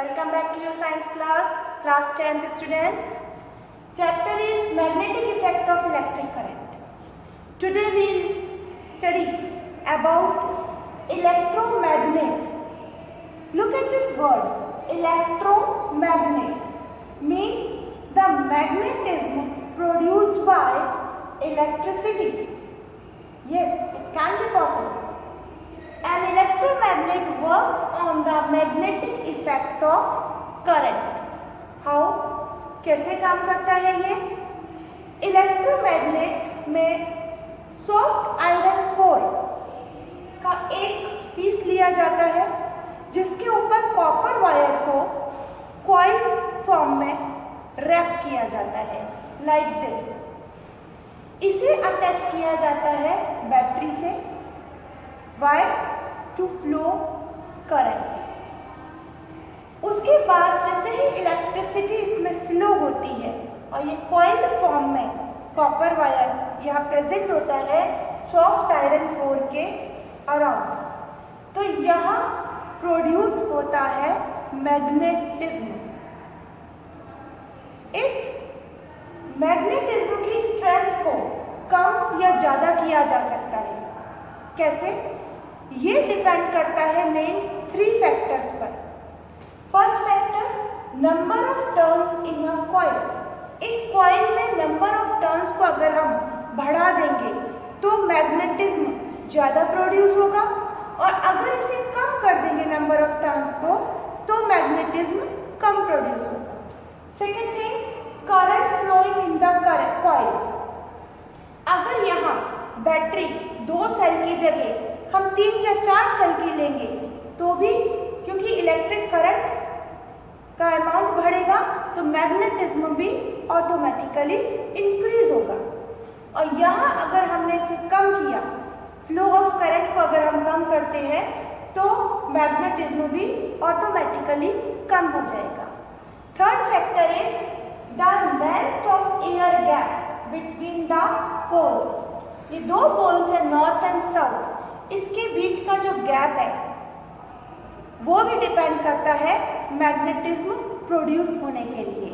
Welcome back to your science class 10th students. Chapter is magnetic effect of electric current. Today we will study about electromagnet. Look at this word, electromagnet means the magnetism produced by electricity. Yes, it can be possible. An electromagnet works on the magnetic effect of current. How? कैसे काम करता है ये? Electromagnet में soft iron core का एक piece लिया जाता है जिसके ऊपर कॉपर वायर को कॉइल फॉर्म में रैप किया जाता है लाइक दिस। इसे अटैच किया जाता है बैटरी से वायर टू फ्लो करंट। उसके बाद जैसे ही इलेक्ट्रिसिटी इसमें फ्लो होती है और ये कॉइल फॉर्म में कॉपर वायर यहाँ प्रेजेंट होता है सॉफ्ट आयरन कोर के अराउंड, तो यहाँ प्रोड्यूस होता है मैग्नेटिज्म। इस मैग्नेटिज्म की स्ट्रेंथ को कम या ज़्यादा किया जा सकता है। कैसे? ये डिपेंड करता है मेन 3 फैक्टर्स पर। First factor, number of turns in a coil. इस कॉइल में नंबर ऑफ टर्न्स को अगर हम बढ़ा देंगे तो मैग्नेटिज्म ज़्यादा प्रोड्यूस होगा, और अगर इसे कम कर देंगे नंबर ऑफ टर्न्स को तो मैग्नेटिज्म कम प्रोड्यूस होगा। Second thing, current flowing in the coil. अगर यहाँ बैटरी 2 सेल की जगह हम 3 या 4 सेल की लेंगे तो भी क्योंकि इलेक्ट्रिक करंट का अमाउंट बढ़ेगा तो मैग्नेटिज्म भी ऑटोमेटिकली इंक्रीज होगा। और यहाँ अगर हमने इसे कम किया, फ्लो ऑफ करंट को अगर हम कम करते हैं तो मैग्नेटिज्म भी ऑटोमेटिकली कम हो जाएगा। Third factor is the length of air gap between the poles. ये 2 पोल्स है नॉर्थ एंड साउथ, इसके बीच का जो गैप है वो भी डिपेंड करता है मैग्नेटिज्म प्रोड्यूस होने के लिए।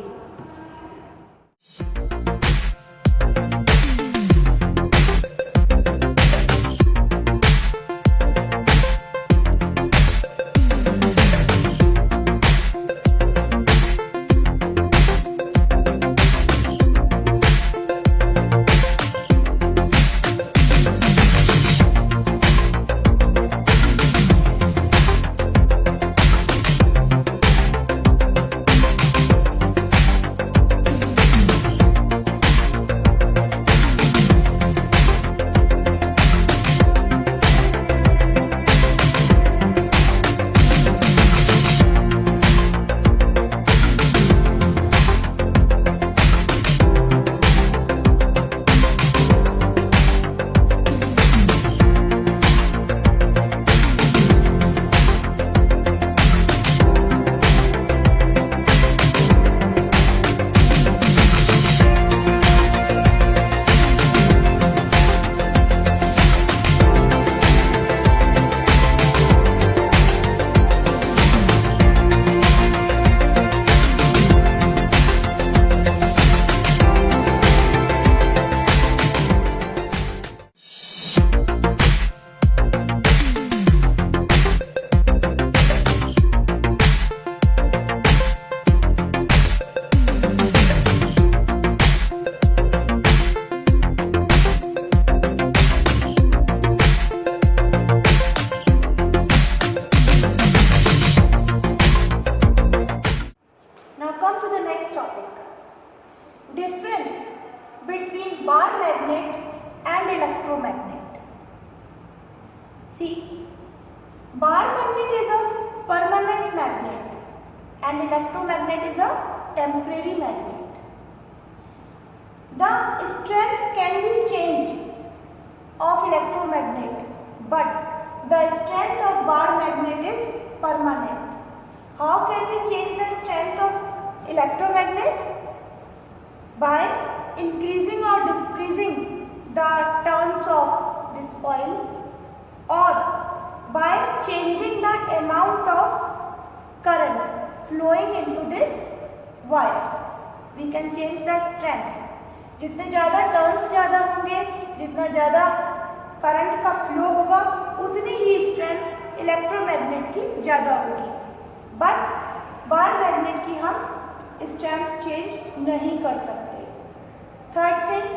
Difference between bar magnet and electromagnet. See, bar magnet is a permanent magnet and electromagnet is a temporary magnet. The strength can be changed of electromagnet, but the strength of bar magnet is permanent. How can we change the strength of electromagnet? By increasing or decreasing the turns of this coil, or by changing the amount of current flowing into this wire. We can change the strength. जितने ज़्यादा turns ज़्यादा होंगे, जितना ज़्यादा current का flow होगा, उतनी ही strength electromagnet की ज़्यादा होगी. बट बार मैग्नेट की हम स्ट्रेंथ चेंज नहीं कर सकते. थर्ड थिंग,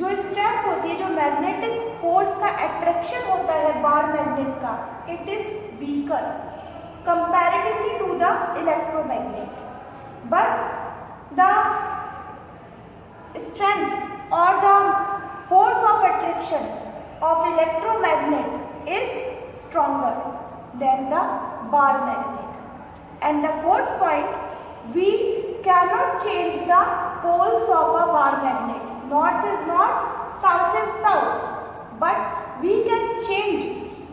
जो स्ट्रेंथ होती है, जो मैग्नेटिक फोर्स का अट्रैक्शन होता है बार मैग्नेट का, it is weaker comparatively to the electromagnet. But the strength or the force of attraction of electromagnet is stronger than the bar magnet. And the fourth point, we cannot change the poles of a bar magnet. North is north, south is south, but we can change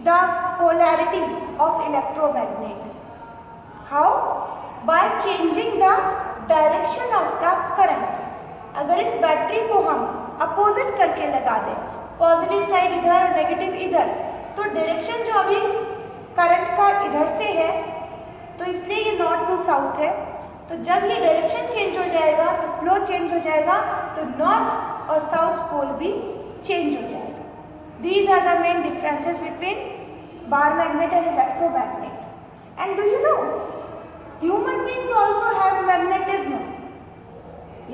the polarity of electromagnet. How? By changing the direction of the current. अगर इस battery को हम opposite करके लगा दें, positive side इधर, negative इधर, तो डायरेक्शन जो अभी करंट का इधर से है, तो इसलिए ये नॉर्थ टू साउथ है. तो जब ये डायरेक्शन चेंज हो जाएगा तो फ्लो चेंज हो जाएगा, तो नॉर्थ और साउथ पोल भी चेंज हो जाएगा. These are the main differences between bar magnet and electromagnet. And do you know, human beings also have magnetism.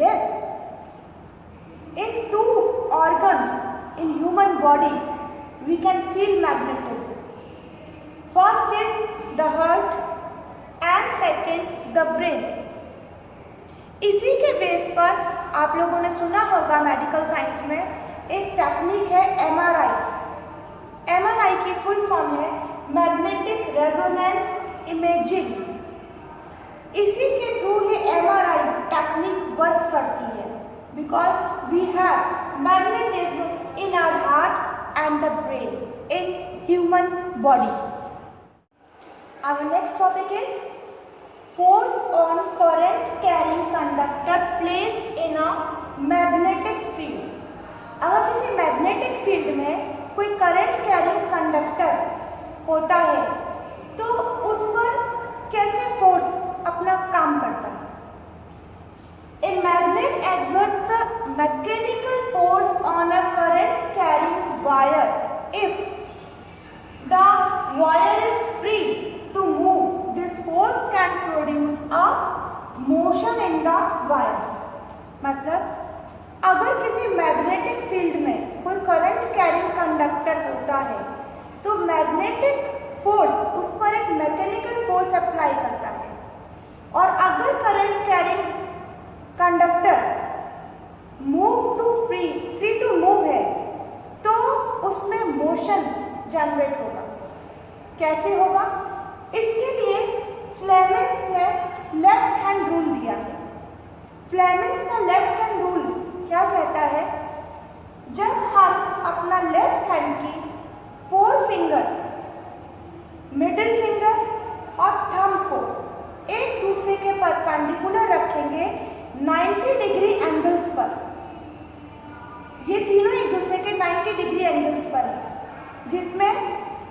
Yes, in two organs in human body we can feel magnetism. First is the heart and second the brain. इसी के base पर आप लोगों ने सुना होगा medical science में एक टेक्निक है MRI. MRI की फुल फॉर्म है मैग्नेटिक रेजोनेंस इमेजिंग. इसी के थ्रू ये MRI टेक्निक वर्क करती है. Because we have magnetism in our heart and the brain in human body. Our next topic is force on current carrying conductor placed in a magnetic field. अगर किसी magnetic field में कोई current carrying conductor होता है तो उस पर कैसे फोर्स अपना काम करता है. A magnet exerts a mechanical force on a current carrying wire if the wire is free to move. This force can produce a motion in the wire. मतलब अगर किसी मैग्नेटिक फील्ड में कोई करंट कैरिंग कंडक्टर होता है तो magnetic force उस पर एक मैकेनिकल फोर्स अप्लाई करता है. और अगर current carrying conductor move to free to move है तो उसमें मोशन जनरेट होगा. कैसे होगा? इसके लिए फ्लेमिंग्स ने लेफ्ट हैंड रूल दिया है. फ्लेमिंग्स का लेफ्ट हैंड रूल क्या कहता है? जब हम अपना लेफ्ट हैंड की 4 फिंगर, मिडिल फिंगर और थंब को एक दूसरे के परपेंडिकुलर रखेंगे 90 डिग्री एंगल्स पर. ये तीनों एक दूसरे के 90 डिग्री एंगल्स पर है, जिसमें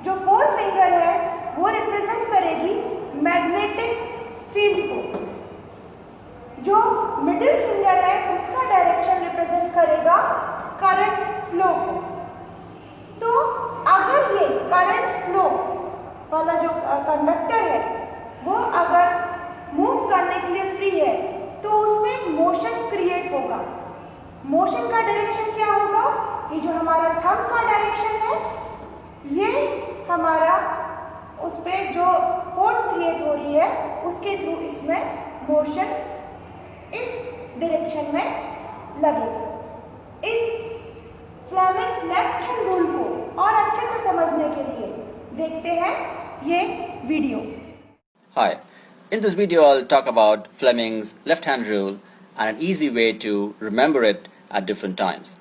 जो 4 फिंगर है वो रिप्रेजेंट करेगी मैग्नेटिक फील्ड को, जो मिडिल फिंगर है उसका डायरेक्शन रिप्रेजेंट करेगा करंट फ्लो को. तो अगर ये करंट फ्लो वाला जो कंडक्टर है वो अगर मूव करने के लिए फ्री है तो उसमें मोशन क्रिएट होगा. मोशन का डायरेक्शन क्या होगा? ये जो हमारा थंब का डायरेक्शन है, ये हमारा उस पर जो फोर्स क्रिएट हो रही है उसके थ्रू इसमें मोशन इस डायरेक्शन में लगेगा. इस फ्लेमिंग्स लेफ्ट हैंड रूल को और अच्छे से समझने के लिए देखते हैं ये video. Hi. In this video, I'll talk about Fleming's left-hand rule and an easy way to remember it at different times.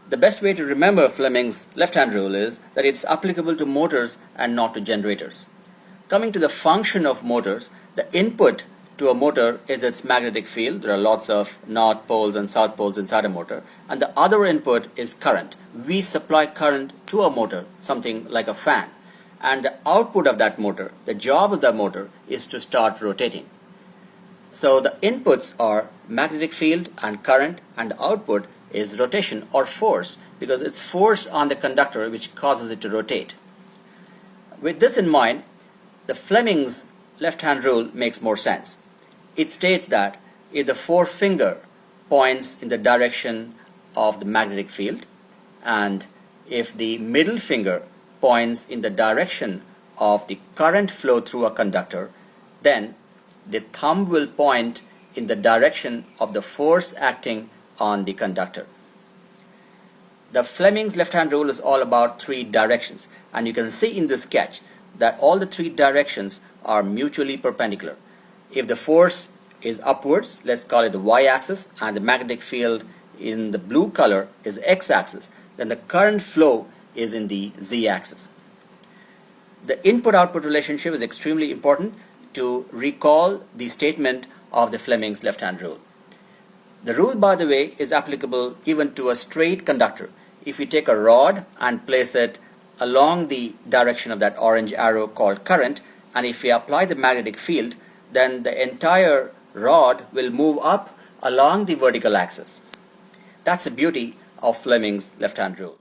The best way to remember Fleming's left-hand rule is that it's applicable to motors and not to generators. Coming to the function of motors, the input to a motor is its magnetic field. There are lots of north poles and south poles inside a motor. And the other input is current. We supply current to a motor, something like a fan. and the output of that motor, the job of the motor, is to start rotating. So the inputs are magnetic field and current, and the output is rotation or force, because it's force on the conductor which causes it to rotate. With this in mind, the Fleming's left-hand rule makes more sense. It states that if the forefinger points in the direction of the magnetic field, and if the middle finger points in the direction of the current flow through a conductor, then the thumb will point in the direction of the force acting on the conductor. The Fleming's left-hand rule is all about three directions, and you can see in this sketch that all the three directions are mutually perpendicular. If the force is upwards, let's call it the y-axis, and the magnetic field in the blue color is the x-axis, then the current flow is in the z-axis. The input-output relationship is extremely important to recall the statement of the Fleming's left-hand rule. The rule, by the way, is applicable even to a straight conductor. If you take a rod and place it along the direction of that orange arrow called current, and if we apply the magnetic field, then the entire rod will move up along the vertical axis. That's the beauty of Fleming's left-hand rule.